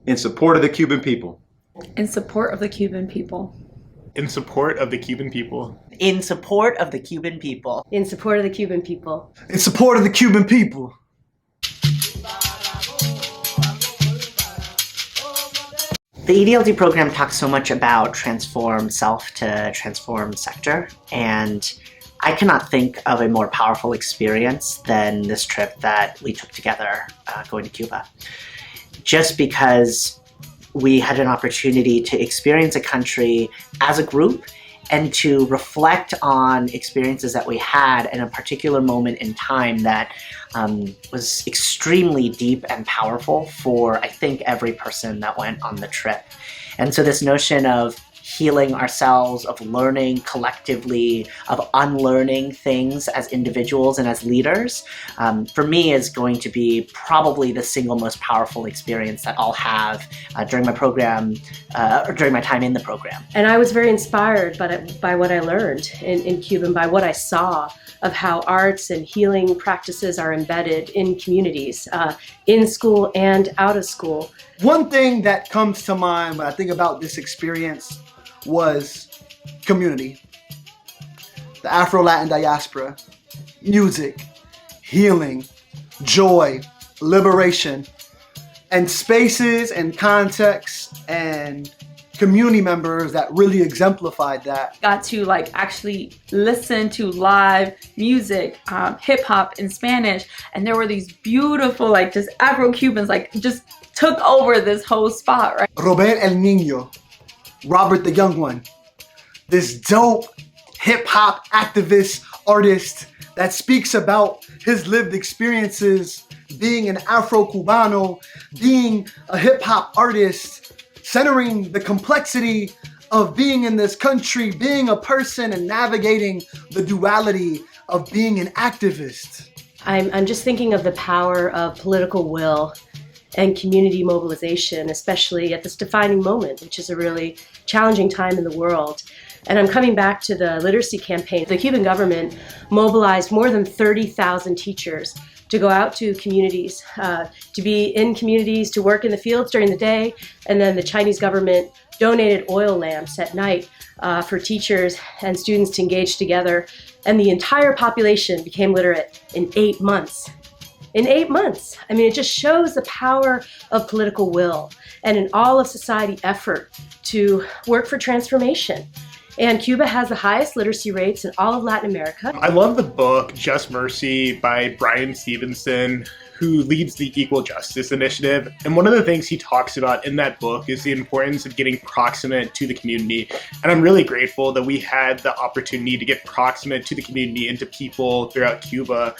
In support of the Cuban people. In support of the Cuban people. In support of the Cuban people. In support of the Cuban people. In support of the Cuban people. In support of the Cuban people. The Ed.L.D program talks so much about transform self to transform sector, and I cannot think of a more powerful experience than this trip that we took together going to Cuba. Just because we had an opportunity to experience a country as a group and to reflect on experiences that we had in a particular moment in time that was extremely deep and powerful for, I think, every person that went on the trip. And so this notion of healing ourselves, of learning collectively, of unlearning things as individuals and as leaders, for me is going to be probably the single most powerful experience that I'll have during my program, or during my time in the program. And I was very inspired by what I learned in Cuba and by what I saw of how arts and healing practices are embedded in communities, in school and out of school. One thing that comes to mind when I think about this experience was community. The Afro-Latin diaspora, music, healing, joy, liberation, and spaces and contexts and community members that really exemplified that. Got to actually listen to live music, hip hop in Spanish, and there were these beautiful just Afro-Cubans just took over this whole spot, right? Robe L Ninho, Robert the Young One, this dope hip-hop activist artist that speaks about his lived experiences being an Afro-Cubano, being a hip-hop artist, centering the complexity of being in this country, being a person and navigating the duality of being an activist. I'm just thinking of the power of political will and community mobilization, especially at this defining moment, which is a really challenging time in the world. And I'm coming back to the literacy campaign. The Cuban government mobilized more than 30,000 teachers to go out to communities, to be in communities, to work in the fields during the day. And then the Chinese government donated oil lamps at night for teachers and students to engage together. And the entire population became literate in 8 months. In 8 months. I mean, it just shows the power of political will and an all of society effort to work for transformation. And Cuba has the highest literacy rates in all of Latin America. I love the book Just Mercy by Brian Stevenson, who leads the Equal Justice Initiative. And one of the things he talks about in that book is the importance of getting proximate to the community. And I'm really grateful that we had the opportunity to get proximate to the community and to people throughout Cuba.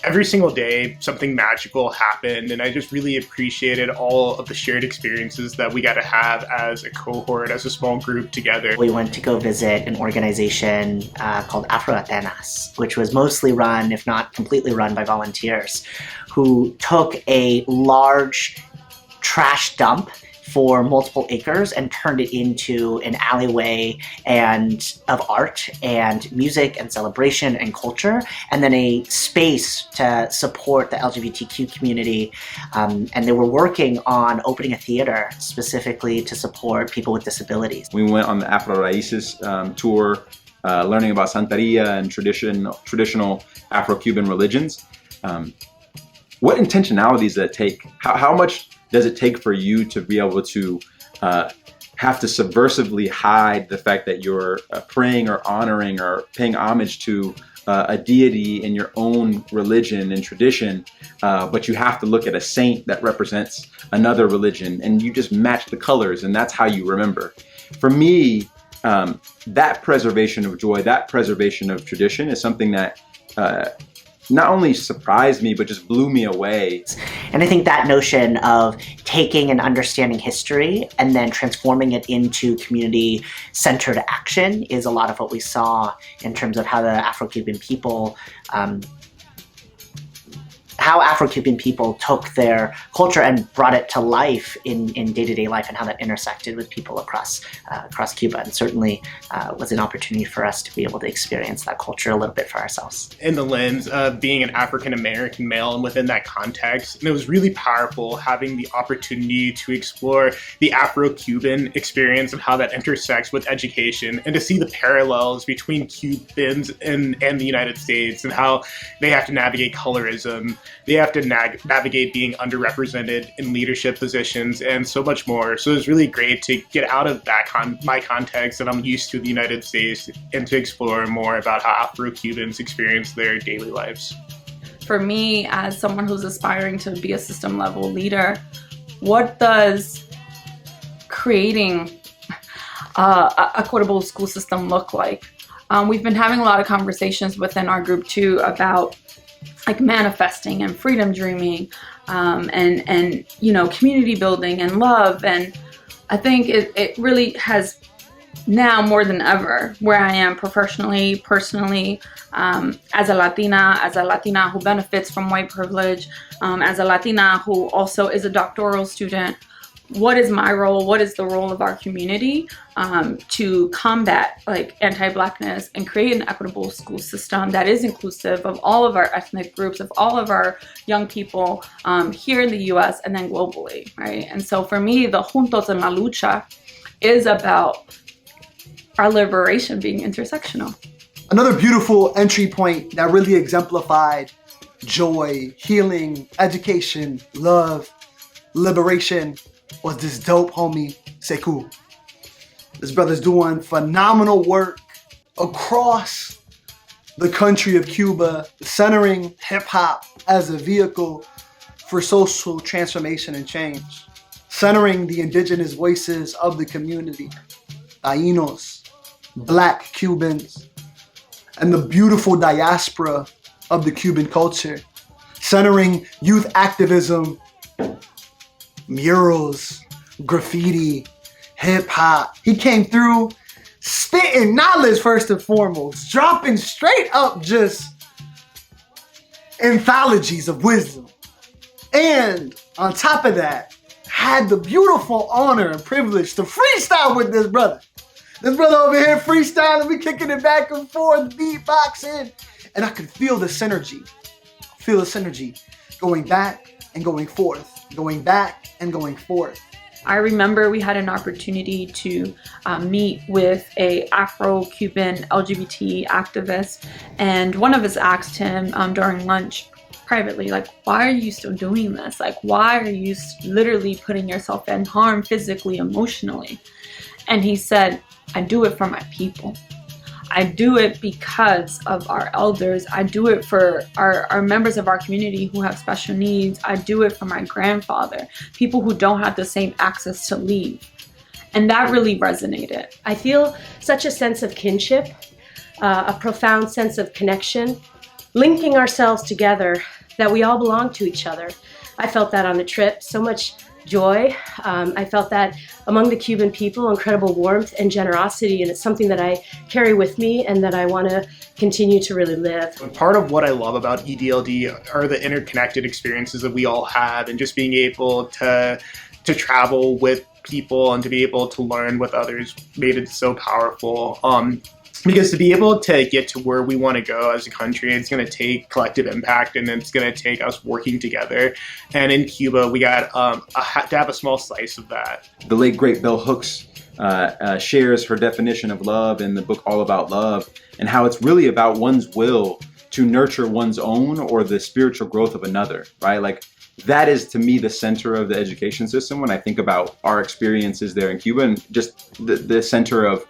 Every single day, something magical happened, and I just really appreciated all of the shared experiences that we got to have as a cohort, as a small group together. We went to go visit an organization called AfroAtenas, which was mostly run, if not completely run, by volunteers who took a large trash dump for multiple acres and turned it into an alleyway of art and music and celebration and culture, and then a space to support the LGBTQ community. And they were working on opening a theater specifically to support people with disabilities. We went on the AfroAtenas tour, learning about Santeria and traditional Afro-Cuban religions. What intentionality does that take? How much does it take for you to be able to have to subversively hide the fact that you're praying or honoring or paying homage to a deity in your own religion and tradition, but you have to look at a saint that represents another religion and you just match the colors and that's how you remember? For me, that preservation of joy, that preservation of tradition is something that not only surprised me, but just blew me away. And I think that notion of taking and understanding history and then transforming it into community-centered action is a lot of what we saw in terms of how the Afro-Cuban people how Afro-Cuban people took their culture and brought it to life in day-to-day life, and how that intersected with people across Cuba. And certainly was an opportunity for us to be able to experience that culture a little bit for ourselves. In the lens of being an African-American male and within that context, and it was really powerful having the opportunity to explore the Afro-Cuban experience and how that intersects with education, and to see the parallels between Cubans and the United States, and how they have to navigate colorism, they have to navigate being underrepresented in leadership positions, and so much more. So it's really great to get out of that my context that I'm used to in the United States, and to explore more about how Afro-Cubans experience their daily lives. For me, as someone who's aspiring to be a system level leader, what does creating an equitable school system look like? We've been having a lot of conversations within our group too about like manifesting and freedom dreaming, and you know, community building and love. And I think it really has now more than ever, where I am professionally, personally, as a Latina who benefits from white privilege, as a Latina who also is a doctoral student. What is my role? What is the role of our community to combat like anti-Blackness and create an equitable school system that is inclusive of all of our ethnic groups, of all of our young people here in the US and then globally, right? And so for me, the Juntos en la Lucha is about our liberation being intersectional. Another beautiful entry point that really exemplified joy, healing, education, love, liberation was this dope homie, Sekou. This brother's doing phenomenal work across the country of Cuba, centering hip hop as a vehicle for social transformation and change, centering the indigenous voices of the community, Tainos, Black Cubans, and the beautiful diaspora of the Cuban culture, centering youth activism, murals, graffiti, hip hop. He came through spitting knowledge first and foremost, dropping straight up just anthologies of wisdom. And on top of that, had the beautiful honor and privilege to freestyle with this brother. This brother over here freestyling, we kicking it back and forth, beatboxing. And I could feel the synergy, going back and going forth, going back and going forth. I remember we had an opportunity to meet with a Afro-Cuban LGBT activist, and one of us asked him during lunch privately, like, why are you still doing this? Like, why are you literally putting yourself in harm physically, emotionally? And he said, I do it for my people. I do it because of our elders. I do it for our members of our community who have special needs. I do it for my grandfather, people who don't have the same access to leave. And that really resonated. I feel such a sense of kinship, a profound sense of connection, linking ourselves together, that we all belong to each other. I felt that on the trip, so much joy. I felt that among the Cuban people, incredible warmth and generosity, and it's something that I carry with me and that I want to continue to really live. Part of what I love about Ed.L.D are the interconnected experiences that we all have, and just being able to travel with people and to be able to learn with others made it so powerful. Because to be able to get to where we want to go as a country, it's going to take collective impact, and it's going to take us working together. And in Cuba, we got to have a small slice of that. The late great Bell Hooks shares her definition of love in the book All About Love, and how it's really about one's will to nurture one's own or the spiritual growth of another, right? Like, that is to me the center of the education system when I think about our experiences there in Cuba, and just the center of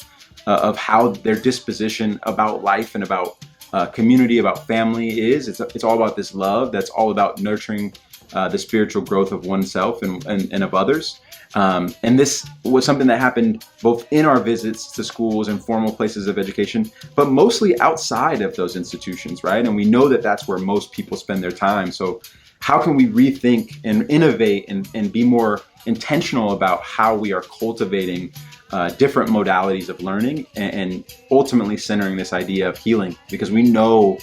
how their disposition about life and about community, about family is. It's all about this love that's all about nurturing the spiritual growth of oneself and of others. And this was something that happened both in our visits to schools and formal places of education, but mostly outside of those institutions, right? And we know that that's where most people spend their time. So how can we rethink and innovate and be more intentional about how we are cultivating different modalities of learning and ultimately centering this idea of healing? Because we know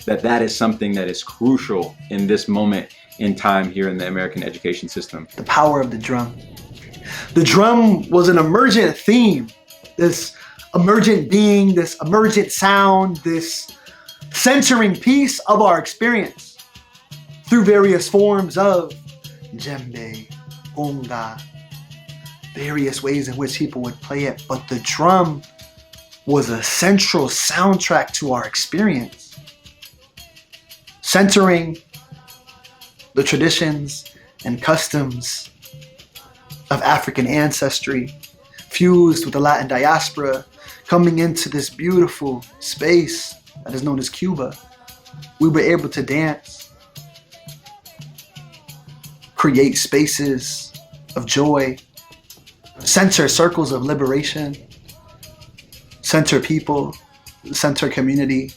that is something that is crucial in this moment in time here in the American education system. The power of the drum. The drum was an emergent theme, this emergent being, this emergent sound, this centering piece of our experience through various forms of djembe, conga, various ways in which people would play it. But the drum was a central soundtrack to our experience, centering the traditions and customs of African ancestry, fused with the Latin diaspora, coming into this beautiful space that is known as Cuba. We were able to dance, create spaces of joy, center circles of liberation, center people, center community,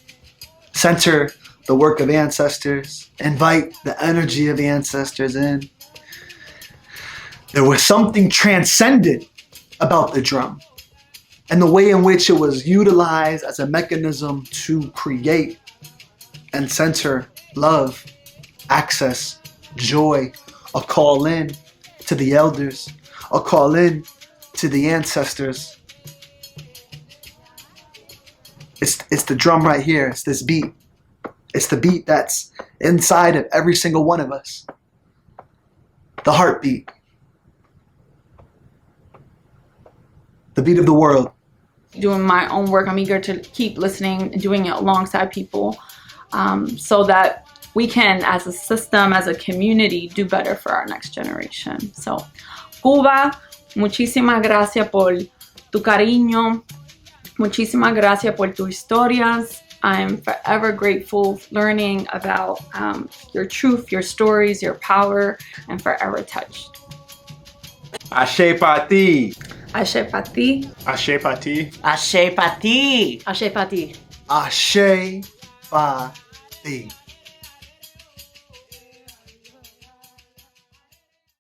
center the work of ancestors, invite the energy of ancestors in. There was something transcendent about the drum and the way in which it was utilized as a mechanism to create and center love, access, joy, a call in to the elders, a call in to the ancestors. It's the drum right here. It's this beat. It's the beat that's inside of every single one of us. The heartbeat. The beat of the world. Doing my own work, I'm eager to keep listening and doing it alongside people so that we can, as a system, as a community, do better for our next generation. So, Cuba, muchísimas gracias por tu cariño. Muchísimas gracias por tus historias. I'm forever grateful learning about your truth, your stories, your power, and forever touched. Ashe Pa Ti. Ashe Pa Ti. Ashe Pa Ti. Ashe Pa Ti. Ashe Pa Ti. Ashe Pa Ti.